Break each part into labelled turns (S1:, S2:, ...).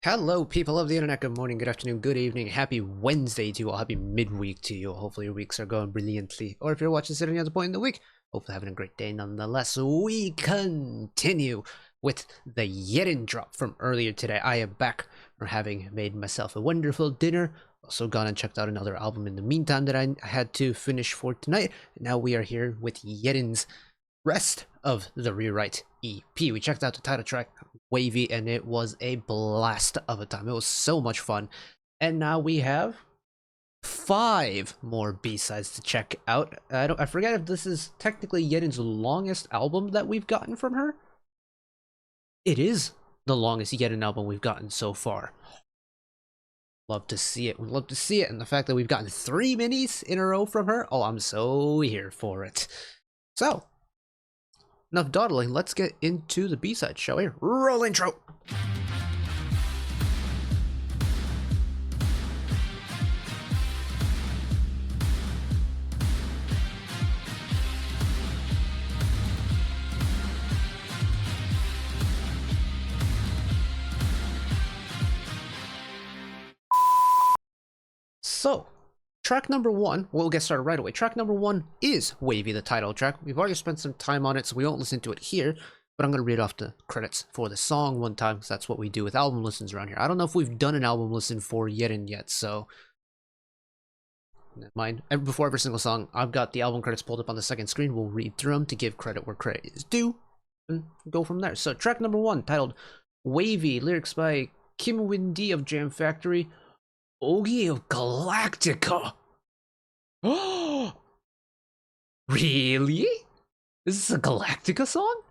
S1: Hello, people of the internet. Good morning, good afternoon, good evening. Happy Wednesday to you all. Happy midweek to you all. Hopefully your weeks are going brilliantly. Or if you're watching this at any other point in the week, hopefully having a great day nonetheless. We continue with the YERIN drop from earlier today. I am back from having made myself a wonderful dinner. Also gone and checked out another album in the meantime that I had to finish for tonight. Now we are here with YERIN's rest of the Rewrite EP. We checked out the title track, Wavy, and it was a blast of a time. It was so much fun. And now we have 5 more B-sides to check out. I forget if this is technically YERIN's longest album that we've gotten from her. It is the longest YERIN album we've gotten so far. Love to see it. We love to see it. And the fact that we've gotten 3 minis in a row from her, oh, I'm so here for it. So, enough dawdling, let's get into the B-side, shall we? Roll intro! So, track number 1, we'll get started right away. Track number 1 is Wavy, the title track. We've already spent some time on it, so we won't listen to it here, but I'm going to read off the credits for the song one time, because that's what we do with album listens around here. I don't know if we've done an album listen for YERIN yet, so never mind. Before every single song, I've got the album credits pulled up on the second screen. We'll read through them to give credit where credit is due, and go from there. So, track number 1, titled Wavy, lyrics by Kim of Jam Factory, Ogi of Galactica. Oh, really? Is this a Galactica song?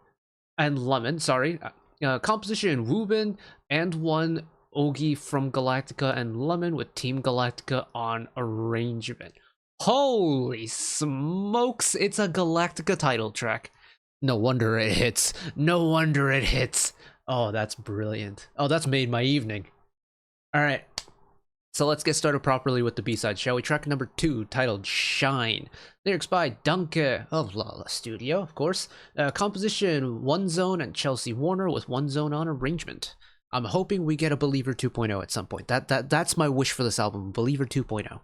S1: And Lemon, sorry. Composition Wubin and one Ogi from Galactica and Lemon with Team Galactica on arrangement. Holy smokes, it's a Galactica title track. No wonder it hits. No wonder it hits. Oh, that's brilliant. Oh, that's made my evening. Alright. So let's get started properly with the B-side, shall we? Track number 2, titled Shine. Lyrics by Danke of Lala Studio, of course. Composition One Zone and Chelsea Warner with One Zone on arrangement. I'm hoping we get a Believer 2.0 at some point. That's my wish for this album, Believer 2.0.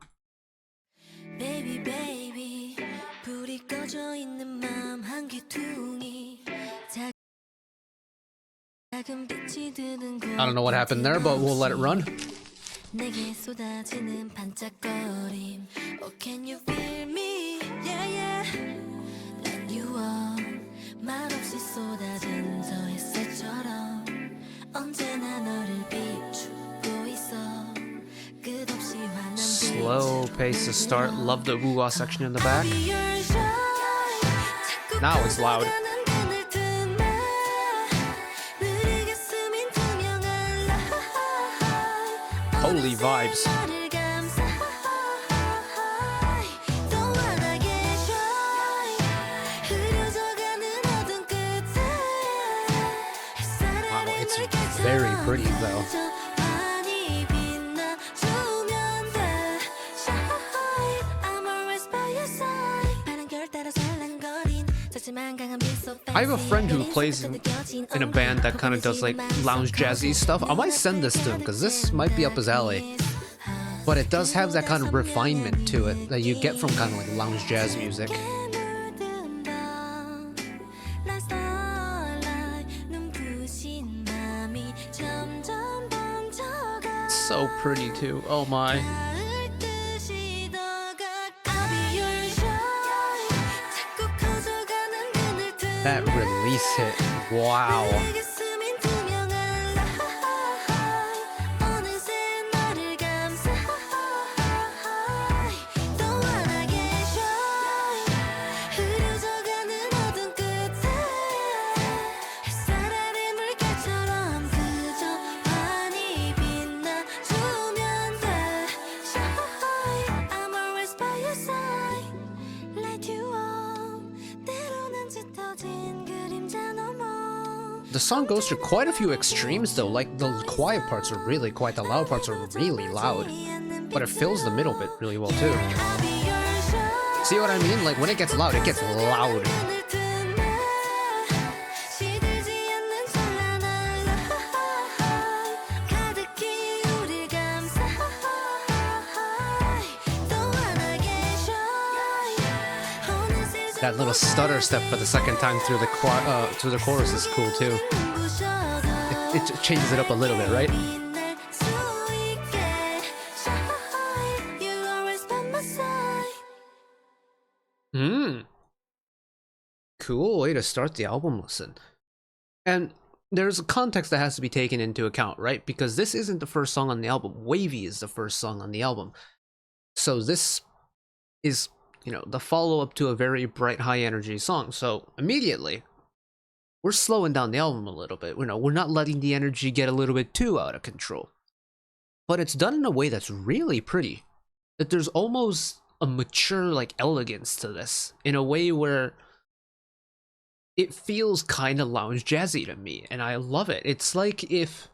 S2: Baby, baby, 불이 꺼져 있는 맘 한 귀퉁이.
S1: I don't know what happened there, but we'll let it run.
S2: 내게 쏟아지는 반짝거림. Oh, can you feel me? Yeah, yeah. 난 유혹 말없이 쏟아진 저 햇살처럼 언제나 너를 비추고 있어. 끝없이 환한
S1: Slow pace to start. Love the woo-wah section in the back. Now it's loud. Holy vibes. Wow, it's very pretty though. I have a friend who plays in a band that kind of does like lounge jazzy stuff. I might send this to him because this might be up his alley. But it does have that kind of refinement to it that you get from kind of like lounge jazz music. So pretty too. Oh my. That release hit. Wow. The song goes through quite a few extremes though, like the quiet parts are really quiet, the loud parts are really loud, but it fills the middle bit really well too. See what I mean? Like when it gets loud, it gets loud. That little stutter step for the second time through the chorus is cool too. It changes it up a little bit, right? Cool way to start the album listen. And there's a context that has to be taken into account, right? Because this isn't the first song on the album. Wavy is the first song on the album. So this is, you know, the follow-up to a very bright, high-energy song. So immediately, we're slowing down the album a little bit. You know, we're not letting the energy get a little bit too out of control. But it's done in a way that's really pretty. That there's almost a mature, like, elegance to this. In a way where it feels kind of lounge jazzy to me, and I love it. It's like if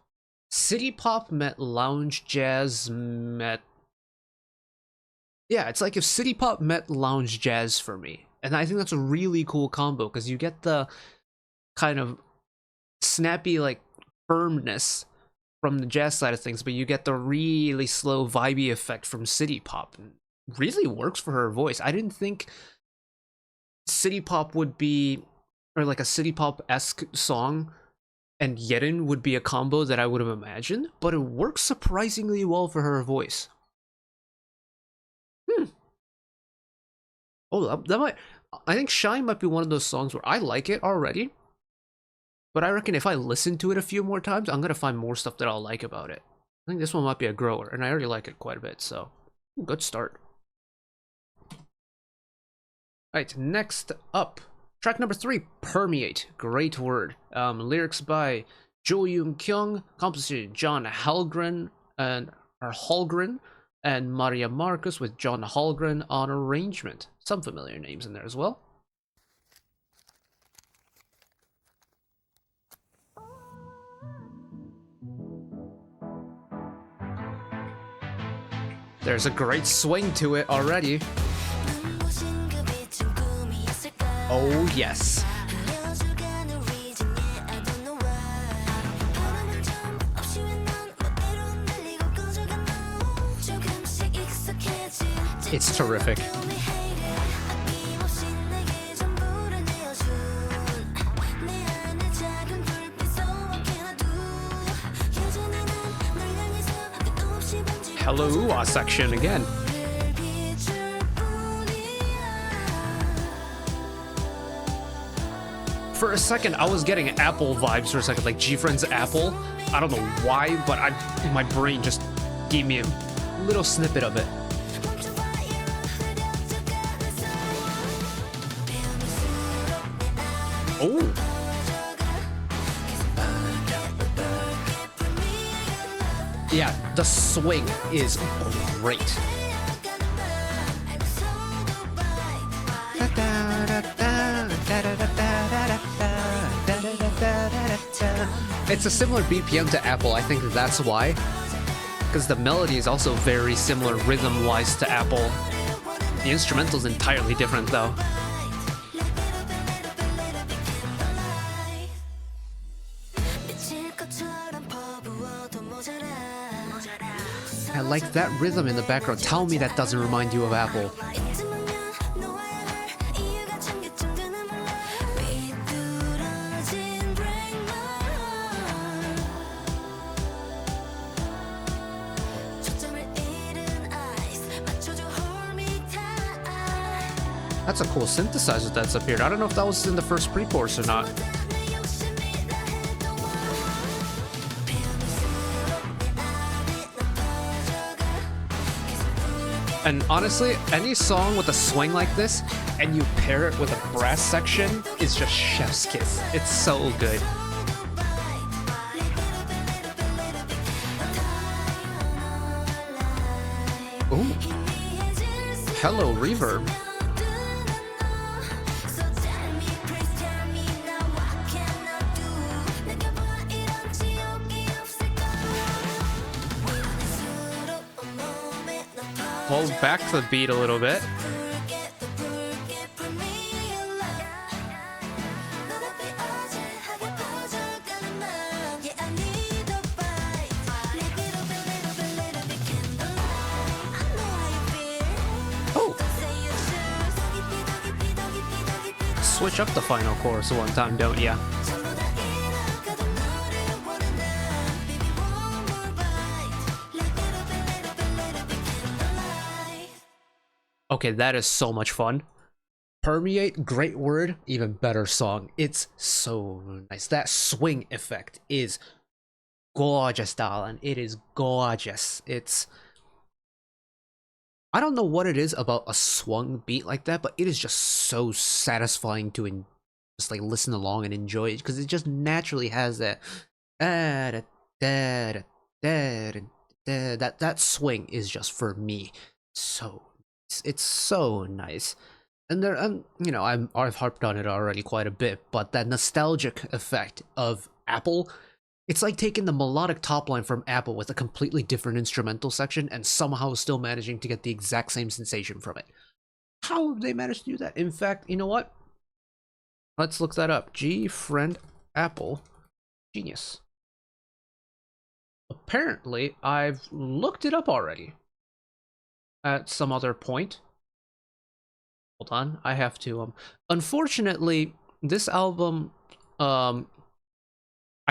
S1: city pop met lounge jazz met... Yeah, it's like if city pop met lounge jazz for me. And I think that's a really cool combo, because you get the kind of snappy, like, firmness from the jazz side of things, but you get the really slow, vibey effect from city pop. And really works for her voice. I didn't think city pop would be... or like a city pop-esque song and YERIN would be a combo that I would have imagined, but it works surprisingly well for her voice. Oh, that might... I think Shine might be one of those songs where I like it already, but I reckon if I listen to it a few more times, I'm gonna find more stuff that I'll like about it. I think this one might be a grower, and I already like it quite a bit, so good start. Alright, next up. Track number 3, Permeate. Great word. Lyrics by Jo-yoon Kyung, composition John Hallgren and Maria Marcus, with John Hallgren on arrangement. Some familiar names in there as well. There's a great swing to it already. Oh, yes. It's terrific. Hello, section again. For a second, I was getting Apple vibes for a second, like G-Friend's Apple. I don't know why, but my brain just gave me a little snippet of it. Oh! Yeah, the swing is great. It's a similar BPM to Apple, I think that's why. Because the melody is also very similar rhythm-wise to Apple. The instrumental's entirely different though. I like that rhythm in the background. Tell me that doesn't remind you of Apple. That's a cool synthesizer that's appeared. I don't know if that was in the first pre-chorus or not. And honestly, any song with a swing like this, and you pair it with a brass section, is just chef's kiss. It's so good. Ooh. Hello, reverb. Hold back the beat a little bit. switch up the final chorus one time, don't ya?
S2: 전부 다 잃어가도 너를 원한다 Baby one more bite Like little bit, little bit, little bit candlelight
S1: Okay, that is so much fun. Permeate, great word, even better song. It's so nice. That swing effect is gorgeous, darling. It is gorgeous. I don't know what it is about a swung beat like that, but it is just so satisfying to just like listen along and enjoy it because it just naturally has that that swing is just for me so it's so nice. And there, you know, I've harped on it already quite a bit, but that nostalgic effect of Apple, it's like taking the melodic top line from Apple with a completely different instrumental section and somehow still managing to get the exact same sensation from it. How have they managed to do that? In fact, you know what? Let's look that up. G friend Apple genius. Apparently, I've looked it up already at some other point. Hold on, I have to unfortunately this album I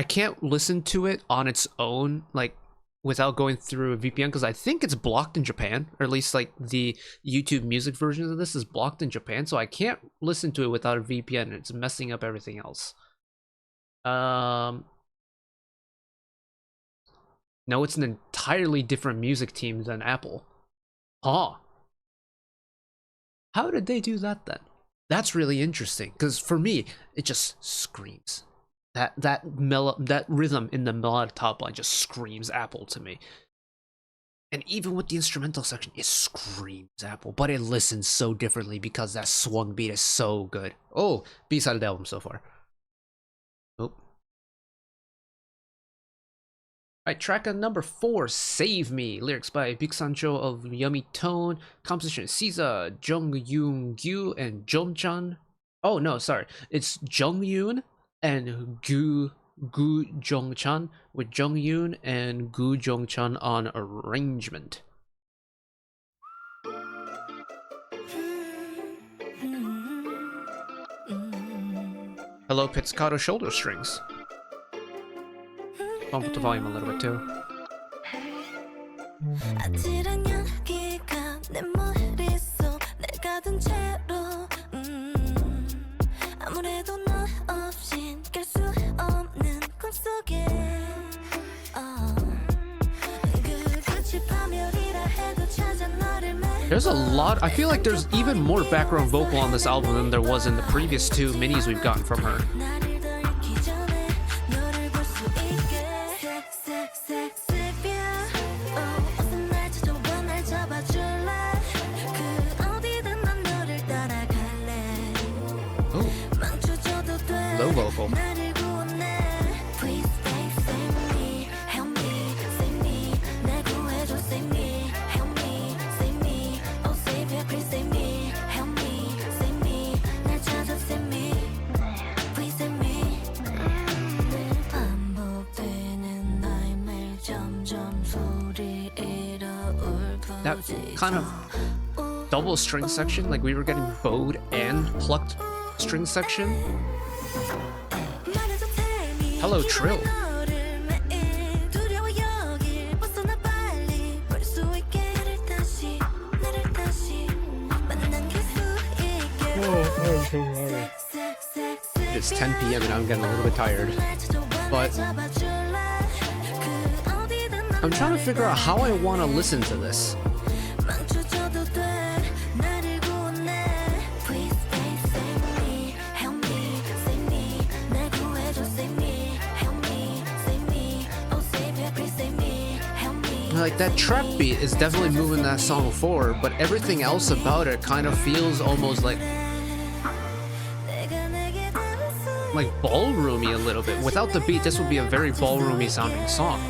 S1: can't listen to it on its own like without going through a VPN because I think it's blocked in Japan, or at least like the YouTube music version of this is blocked in Japan, so I can't listen to it without a VPN. It's messing up everything else. No, it's an entirely different music team than Apple. Huh. How did they do that then? That's really interesting because for me, it just screams that rhythm in the melodic top line just screams Apple to me. And even with the instrumental section, it screams Apple, but it listens so differently because that swung beat is so good. Oh, B-side of the album so far. Oh. Alright, track on number 4, Save Me. Lyrics by Big Sancho of Yummy Tone. Composition Siza, Jung Yoon Gyu, and Jongchan. Oh no, sorry. It's Jung Yoon and Gu Jongchan, with Jung Yoon and Gu Jongchan on arrangement. Hello, Pizzicato shoulder strings. Bump up the volume a little bit too.
S2: 아찔한 연기가 내 머릿속 날 가둔 채로 아무래도 너 없인 깰 수 없는 꿈속에 끝이 파멸이라 해도 찾아 너를 매일
S1: There's a lot. I feel like there's even more background vocal on this album than there was in the previous 2 minis we've gotten from her.
S2: 나를 더 잃기 전에 너를 볼 수 있게 어서 날 찾아와 날 잡아줄래 그 어디든 난 너를 따라갈래 멈춰줘도 돼
S1: Low vocal.
S2: 나를 구원해 Please stay, save me Help me, save me 날 구해줘 save me Help me, save me Oh savior, please save me Help me, save me 날 찾아 save me Please save me 반복되는 나의 매일 점점 소리 잃어
S1: That kind of double string section, like we were getting bowed and plucked string section. Hello, Trill. It's 10 p.m. and I'm getting a little bit tired, but I'm trying to figure out how I want to listen to this. Like, that trap beat is definitely moving that song forward, but everything else about it kind of feels almost like ballroomy a little bit. Without the beat, this would be a very ballroomy sounding song.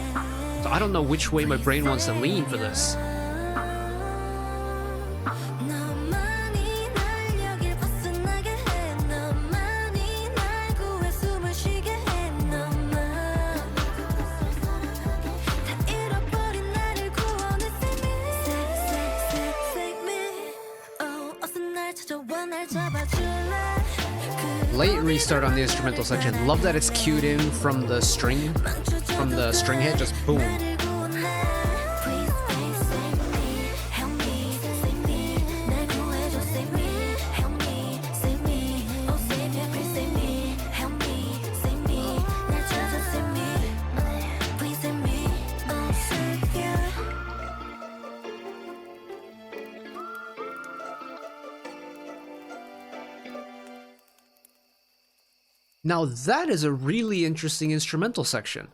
S1: So I don't know which way my brain wants to lean for this.
S2: 찾아와 날 잡아줄래 그
S1: Late restart on the instrumental section. Love that it's cued in from the string hit, just boom. Now that is a really interesting instrumental section.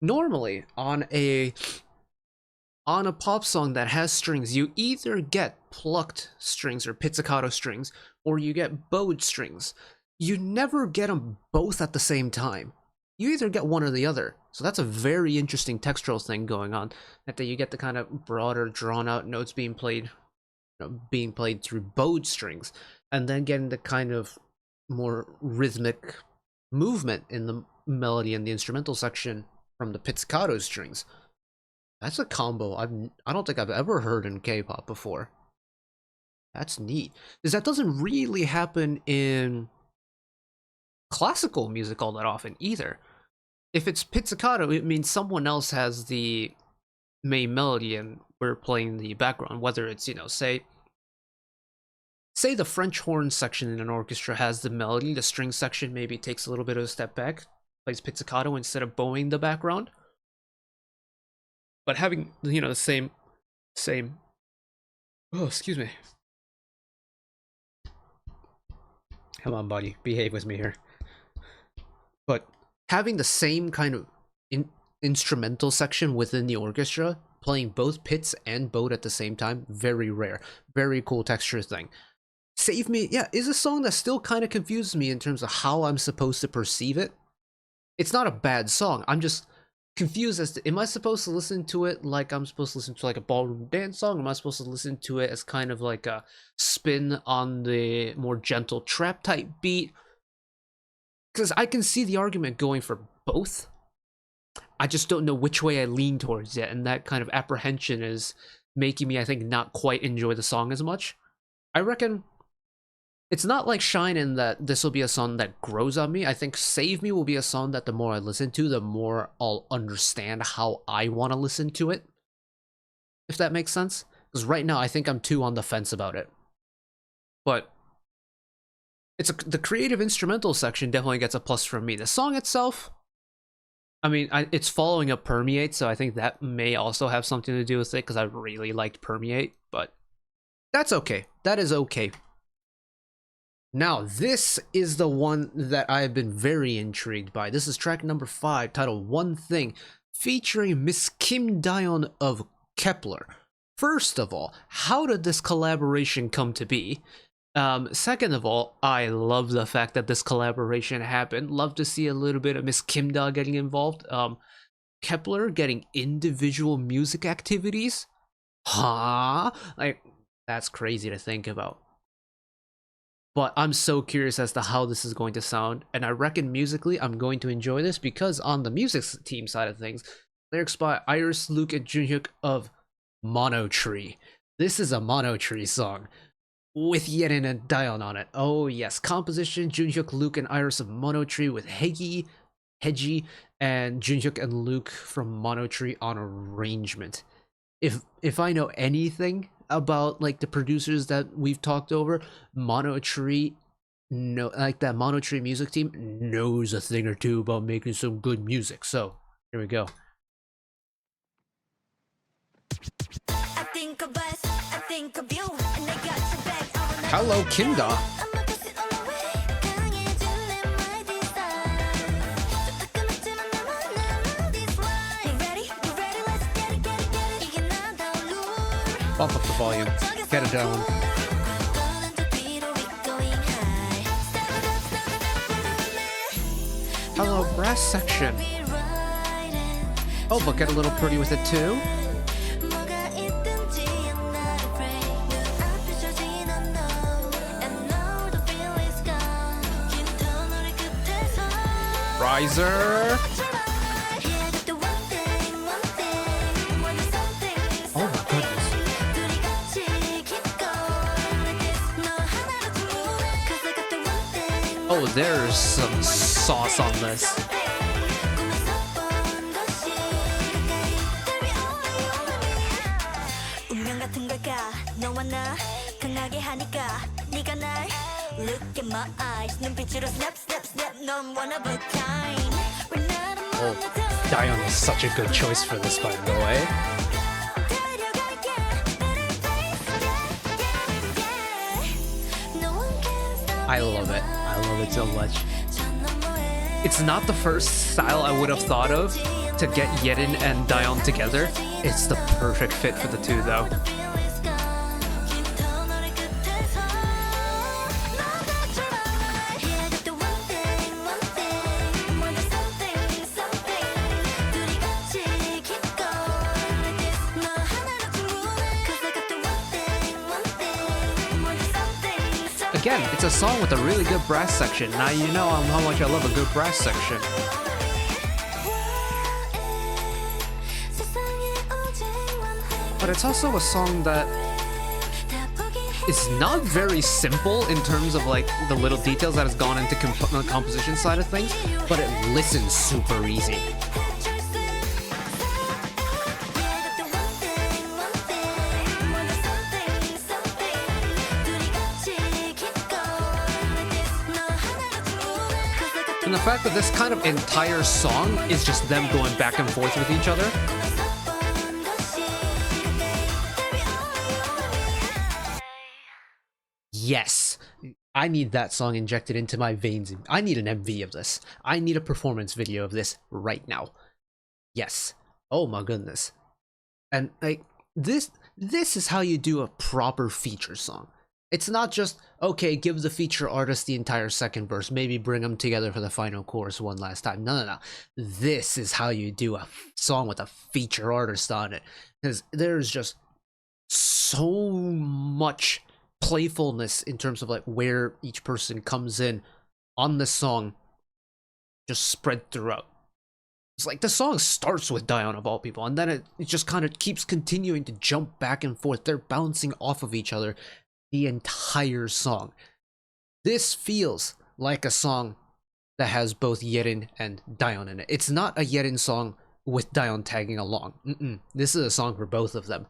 S1: Normally, on a pop song that has strings, you either get plucked strings or pizzicato strings, or you get bowed strings. You never get them both at the same time. You either get one or the other. So that's a very interesting textural thing going on. That you get the kind of broader, drawn-out notes being played through bowed strings, and then getting the kind of more rhythmic movement in the melody and the instrumental section from the pizzicato strings. That's a combo I don't think I've ever heard in K-pop before. That's neat, because that doesn't really happen in classical music all that often either. If it's pizzicato, it means someone else has the main melody and we're playing the background, whether it's, you know, say the French horn section in an orchestra has the melody, the string section maybe takes a little bit of a step back, plays pizzicato instead of bowing the background. But having, you know, the same oh, excuse me. Come on, buddy, behave with me here. But having the same kind of instrumental section within the orchestra, playing both pizz and bowed at the same time, very rare. Very cool texture thing. Save Me, yeah, is a song that still kind of confuses me in terms of how I'm supposed to perceive it. It's not a bad song, I'm just confused as to, am I supposed to listen to it like I'm supposed to listen to like a ballroom dance song? Am I supposed to listen to it as kind of like a spin on the more gentle trap type beat? Because I can see the argument going for both. I just don't know which way I lean towards yet, and that kind of apprehension is making me, I think, not quite enjoy the song as much. I reckon it's not like Shine in that this will be a song that grows on me. I think Save Me will be a song that the more I listen to, the more I'll understand how I want to listen to it. If that makes sense. Because right now, I think I'm too on the fence about it. But the creative instrumental section definitely gets a plus from me. The song itself, I mean, it's following up Permeate, so I think that may also have something to do with it, because I really liked Permeate, but that's okay. That is okay. Now, this is the one that I have been very intrigued by. This is track number 5, titled One Thing, featuring Miss Kim Dayeon of Kep1er. First of all, how did this collaboration come to be? Second of all, I love the fact that this collaboration happened. Love to see a little bit of Miss Kim Da getting involved. Kep1er getting individual music activities? Huh? Like, that's crazy to think about. But I'm so curious as to how this is going to sound, and I reckon musically I'm going to enjoy this, because on the music team side of things, lyrics by Iris, Luke, and Junhyuk of Mono Tree. This is a Mono Tree song with YERIN and Dayeon on it. Oh yes, composition Junhyuk, Luke, and Iris of Mono Tree, with Heji, and Junhyuk and Luke from Mono Tree on arrangement. If I know anything about like the producers that we've talked over, Mono Tree, that Mono Tree music team knows a thing or two about making some good music. So here we go. Hello, Kimda. Bump up the volume. Get it down. Hello, brass section. Oh, but get a little pretty with it too. Riser. Oh my goodness. Oh, there's some sauce on this. Oh, Dayeon is such a good choice for this, by the way. I love it. I love it so much. It's not the first style I would have thought of to get YERIN and Dayeon together. It's the perfect fit for the two, though. Again, it's a song with a really good brass section. Now you know how much I love a good brass section. But it's also a song that is not very simple in terms of like the little details that has gone into the composition side of things, but it listens super easy. And the fact that this kind of entire song is just them going back and forth with each other. Yes, I need that song injected into my veins. I need an MV of this. I need a performance video of this right now. Yes. Oh my goodness. And like this is how you do a proper feature song. It's not just, okay, give the feature artist the entire second verse, maybe bring them together for the final chorus one last time. No. This is how you do a song with a feature artist on it. Because there's just so much playfulness in terms of like where each person comes in on the song, just spread throughout. It's like the song starts with Dayeon of all people, and then it just kind of keeps continuing to jump back and forth. They're bouncing off of each other the entire song. This feels like a song that has both YERIN and Dayeon in it. It's not a YERIN song with Dayeon tagging along. This is a song for both of them.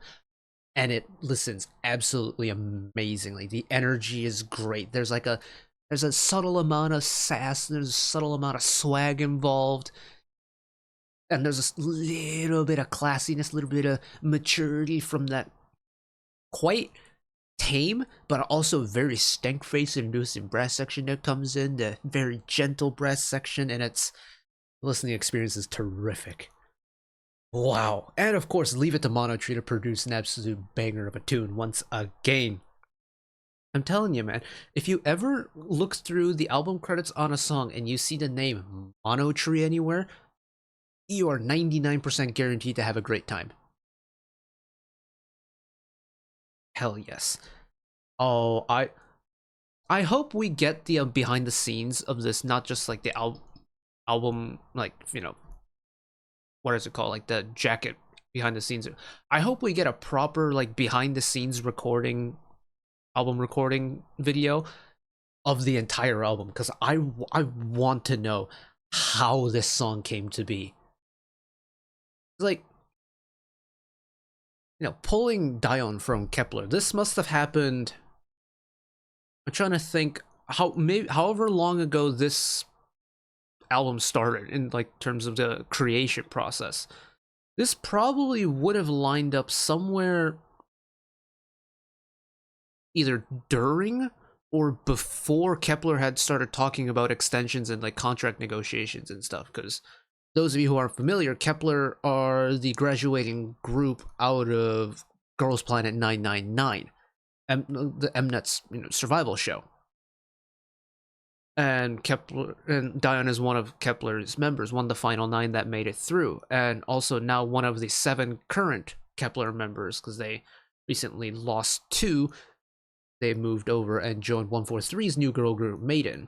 S1: And it listens absolutely amazingly. The energy is great. There's a subtle amount of sass, there's a subtle amount of swag involved. And there's a little bit of classiness, a little bit of maturity from that quite tame, but also very stank-faced inducing brass section that comes in, the very gentle brass section, and its listening experience is terrific. Wow. And of course, leave it to Monotree to produce an absolute banger of a tune once again. I'm telling you, man, if you ever look through the album credits on a song and you see the name Monotree anywhere, you are 99% guaranteed to have a great time. Hell yes. Oh, I hope we get the behind the scenes of this, not just like the album, like, you know, what is it called, like the jacket behind the scenes. I hope we get a proper like behind the scenes album recording video of the entire album, because I want to know how this song came to be. Like, you know, pulling Dayeon from Kep1er, this must have happened, I'm trying to think however long ago this album started in like terms of the creation process. This probably would have lined up somewhere either during or before Kep1er had started talking about extensions and like contract negotiations and stuff, because those of you who aren't familiar, Kep1er are the graduating group out of Girls Planet 999, the Mnet's survival show. And Kep1er and Dayeon is one of Kep1er's members, one of the final 9 that made it through, and also now one of the 7 current Kep1er members, because they recently lost 2. They moved over and joined 143's new girl group, Maiden.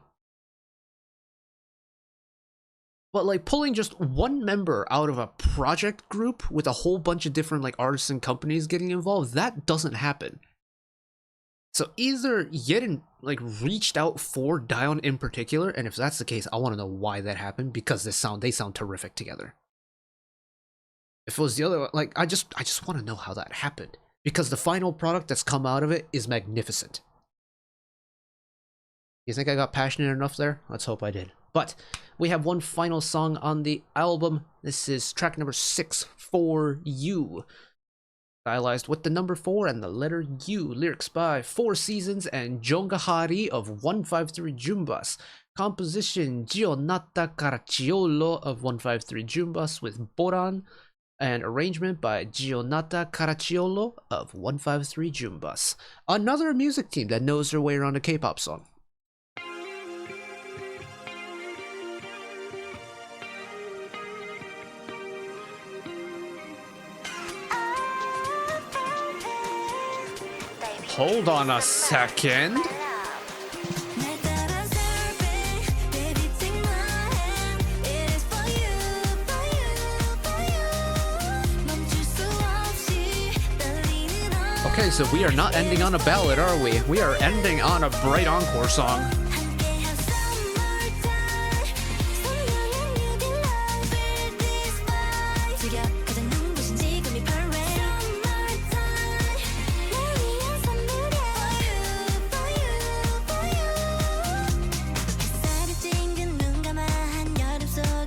S1: But like pulling just one member out of a project group with a whole bunch of different like artists and companies getting involved, that doesn't happen. So either YERIN like reached out for Dayeon in particular, and if that's the case, I want to know why that happened, because they sound terrific together. If it was the other, like I just want to know how that happened, because the final product that's come out of it is magnificent. You think I got passionate enough there? Let's hope I did. But we have one final song on the album. This is track number 6, For You. Stylized with the number 4 and the letter U. Lyrics by 4 Seasons and Jongahari of 153 Jumbas. Composition Gionata Caracciolo of 153 Jumbas with Boran. And arrangement by Gionata Caracciolo of 153 Jumbas. Another music team that knows their way around a K-pop song. Hold on a second. Okay, so we are not ending on a ballad, are we? We are ending on a bright encore song.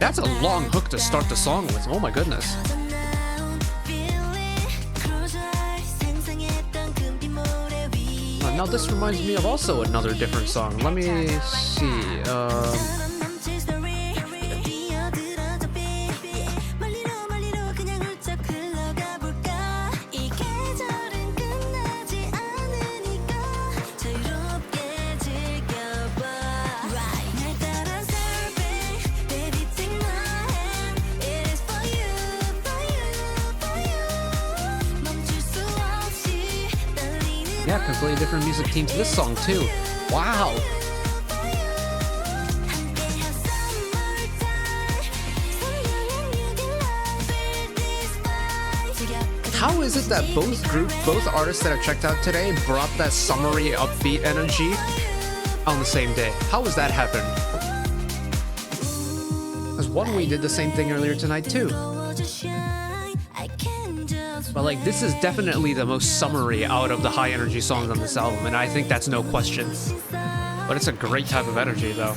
S1: That's a long hook to start the song with. Oh my goodness. Now this reminds me of also another different song. Let me see. Yeah, completely different music team to this song too. Wow. How is it that both artists that I checked out today brought that summery, upbeat energy on the same day? How has that happened? Because YERIN did the same thing earlier tonight too. But like, this is definitely the most summery out of the high energy songs on this album, and I think that's no question. But it's a great type of energy though.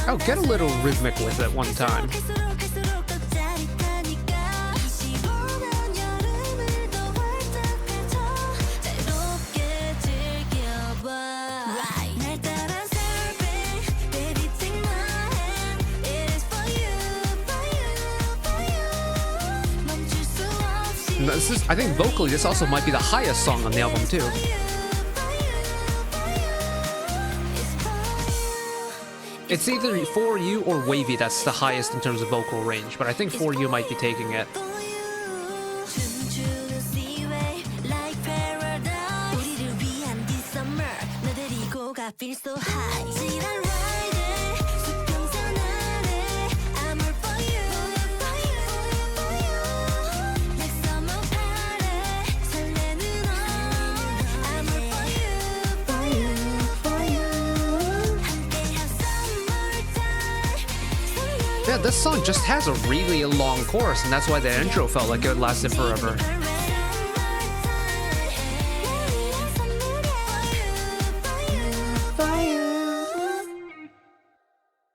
S1: Oh, get a little rhythmic with it one time. This is, I think vocally, this also might be the highest song on the album too. It's either For You or Wavy that's the highest in terms of vocal range, but I think For You might be taking it. Yeah, this song just has a really long chorus, and that's why the intro felt like it lasted forever.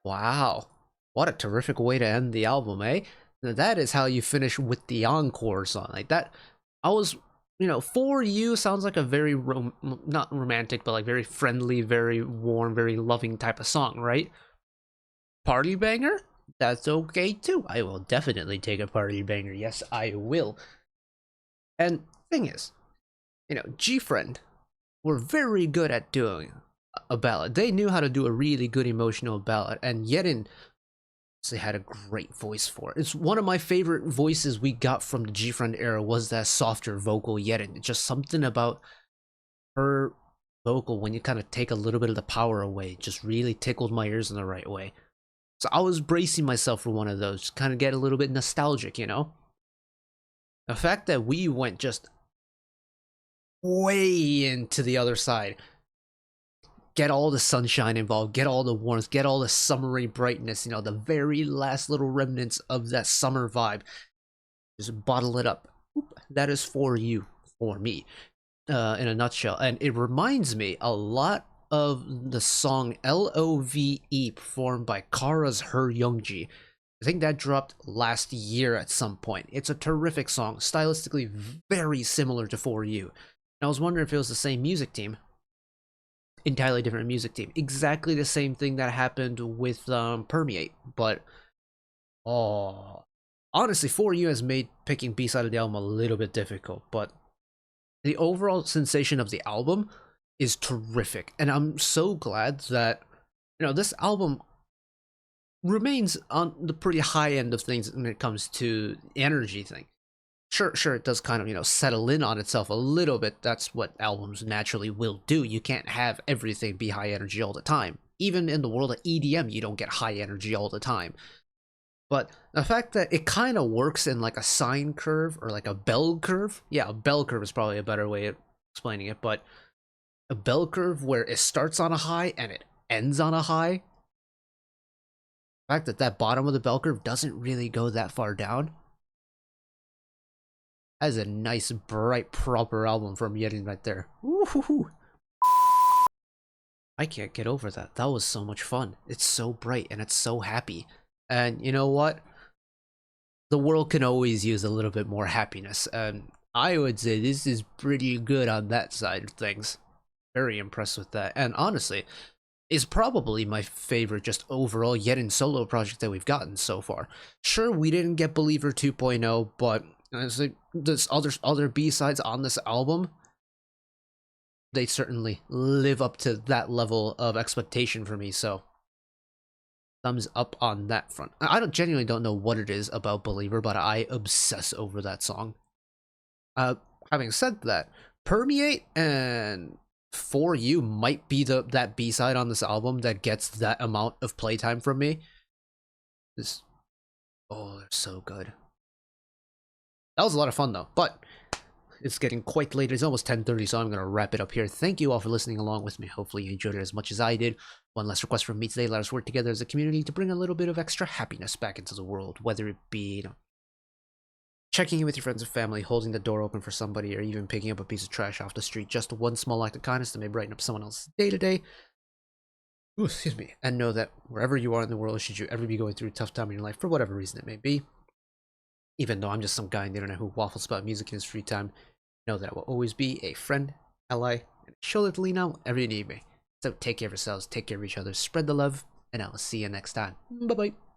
S1: Wow, what a terrific way to end the album, eh? Now that is how you finish with the encore song like that. I was, you know, For You sounds like a very not romantic, but like very friendly, very warm, very loving type of song, right? Party banger? That's okay too. I will definitely take a party banger. Yes, I will. And thing is, you know, GFriend were very good at doing a ballad. They knew how to do a really good emotional ballad, and YERIN they had a great voice for it. It's one of my favorite voices we got from the GFriend era was that softer vocal YERIN. It's just something about her vocal when you kind of take a little bit of the power away. It just really tickled my ears in the right way. So I was bracing myself for one of those, kind of get a little bit nostalgic, you know? The fact that we went just way into the other side, get all the sunshine involved, get all the warmth, get all the summery brightness, you know, the very last little remnants of that summer vibe. Just bottle it up. That is for you, for me, in a nutshell. And it reminds me a lot of the song LOVE performed by Kara's Her Youngji. I think that dropped last year at some point. It's a terrific song, stylistically very similar to For You. And I was wondering if it was the same music team. Entirely different music team. Exactly the same thing that happened with Permeate. But, oh, honestly, For You has made picking B-side of the album a little bit difficult. But the overall sensation of the album is terrific. And I'm so glad that, you know, this album remains on the pretty high end of things when it comes to the energy thing. Sure, it does kind of, you know, settle in on itself a little bit. That's what albums naturally will do. You can't have everything be high energy all the time. Even in the world of EDM, you don't get high energy all the time. But the fact that it kind of works in like a sine curve or like a bell curve. Yeah, a bell curve is probably a better way of explaining it. But a bell curve where it starts on a high and it ends on a high. The fact that that bottom of the bell curve doesn't really go that far down. That is a nice, bright, proper album from YERIN right there. Woohoo! I can't get over that. That was so much fun. It's so bright and it's so happy. And you know what? The world can always use a little bit more happiness. And I would say this is pretty good on that side of things. Very impressed with that. And honestly, is probably my favorite just overall YERIN solo project that we've gotten so far. Sure, we didn't get Believer 2.0, but honestly, there's other B-sides on this album. They certainly live up to that level of expectation for me, so thumbs up on that front. I genuinely don't know what it is about Believer, but I obsess over that song. Having said that, Permeate and For You might be that B-side on this album that gets that amount of playtime from me. Oh, they're so good. That was a lot of fun though, but it's getting quite late. It's almost 10:30, so I'm going to wrap it up here. Thank you all for listening along with me. Hopefully you enjoyed it as much as I did. One last request from me today. Let us work together as a community to bring a little bit of extra happiness back into the world, whether it be, you know, checking in with your friends and family, holding the door open for somebody, or even picking up a piece of trash off the street. Just one small act of kindness that may brighten up someone else's day to day. Ooh, excuse me. And know that wherever you are in the world, should you ever be going through a tough time in your life, for whatever reason it may be, even though I'm just some guy on the internet who waffles about music in his free time, know that I will always be a friend, ally, and a shoulder to lean on whenever you need me. So take care of yourselves, take care of each other, spread the love, and I will see you next time. Bye-bye.